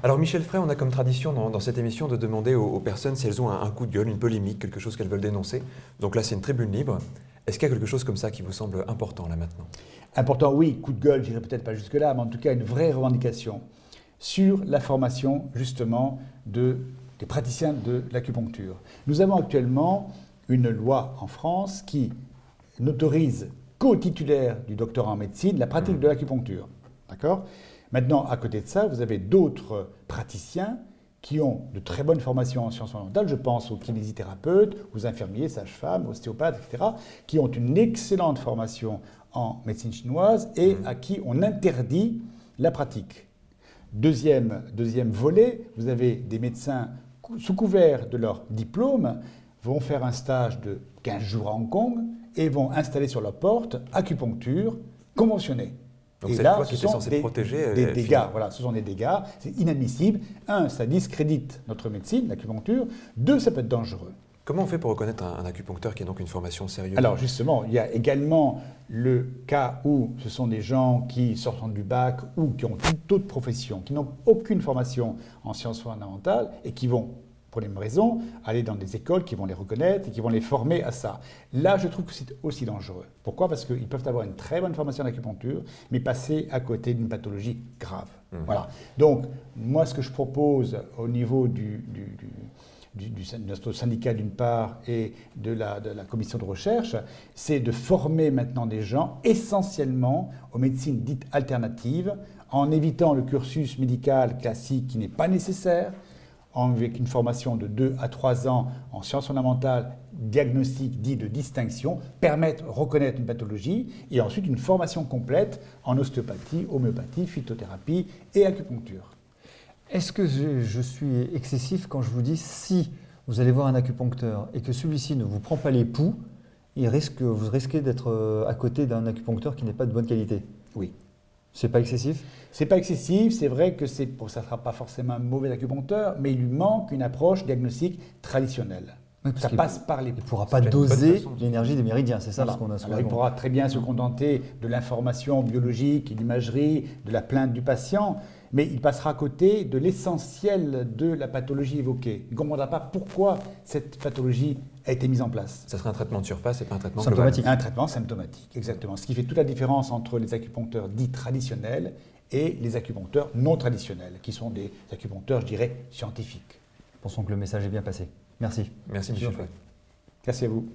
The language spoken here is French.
Alors Michel Frey, on a comme tradition dans cette émission de demander aux personnes si elles ont un coup de gueule, une polémique, quelque chose qu'elles veulent dénoncer. Donc là, c'est une tribune libre. Est-ce qu'il y a quelque chose comme ça qui vous semble important là maintenant? Important, oui, coup de gueule, j'irai peut-être pas jusque-là, mais en tout cas une vraie revendication sur la formation justement des praticiens de l'acupuncture. Nous avons actuellement une loi en France qui n'autorise qu'aux titulaires du doctorat en médecine la pratique de l'acupuncture. D'accord ? Maintenant, à côté de ça, vous avez d'autres praticiens qui ont de très bonnes formations en sciences fondamentales, je pense aux kinésithérapeutes, aux infirmiers, sages-femmes, ostéopathes, etc., qui ont une excellente formation en médecine chinoise et à qui on interdit la pratique. Deuxième volet, vous avez des médecins sous couvert de leur diplôme, vont faire un stage de 15 jours à Hong Kong et vont installer sur leur porte acupuncture conventionnée. Donc et cette là, loi qui ce était sont censée protéger des dégâts. Voilà, ce sont des dégâts. C'est inadmissible. Un, ça discrédite notre médecine, l'acupuncture. Deux, ça peut être dangereux. Comment on fait pour reconnaître un acupuncteur qui a donc une formation sérieuse? Alors justement, il y a également le cas où ce sont des gens qui sortent du bac ou qui ont toute autre profession, qui n'ont aucune formation en sciences fondamentales et qui vont, pour les mêmes raisons, aller dans des écoles qui vont les reconnaître et qui vont les former à ça. Là, je trouve que c'est aussi dangereux. Pourquoi ? Parce qu'ils peuvent avoir une très bonne formation d'acupuncture, mais passer à côté d'une pathologie grave. Voilà. Donc, moi, ce que je propose au niveau de notre syndicat d'une part et de la commission de recherche, c'est de former maintenant des gens essentiellement aux médecines dites alternatives, en évitant le cursus médical classique qui n'est pas nécessaire, avec une formation de 2 à 3 ans en sciences fondamentales, diagnostic dit de distinction, permettre de reconnaître une pathologie, et ensuite une formation complète en ostéopathie, homéopathie, phytothérapie et acupuncture. Est-ce que je suis excessif quand je vous dis si vous allez voir un acupuncteur et que celui-ci ne vous prend pas les poux, vous risquez d'être à côté d'un acupuncteur qui n'est pas de bonne qualité? Oui. C'est pas excessif? C'est pas excessif, c'est vrai que ça ne sera pas forcément un mauvais acupuncteur, mais il lui manque une approche diagnostique traditionnelle. Oui, ça passe par les... Il ne pourra pas doser l'énergie des méridiens, c'est ça ce qu'on a souvent. Il pourra très bien se contenter de l'information biologique et d'imagerie, de la plainte du patient, mais il passera à côté de l'essentiel de la pathologie évoquée. Il ne comprendra pas pourquoi cette pathologie a été mise en place. Ça serait un traitement de surface et pas un traitement symptomatique. global. Un traitement symptomatique, exactement. Ce qui fait toute la différence entre les acupuncteurs dits traditionnels et les acupuncteurs non traditionnels, qui sont des acupuncteurs, je dirais, scientifiques. Pensons que le message est bien passé. Merci. Merci Michel Frey. Merci à vous.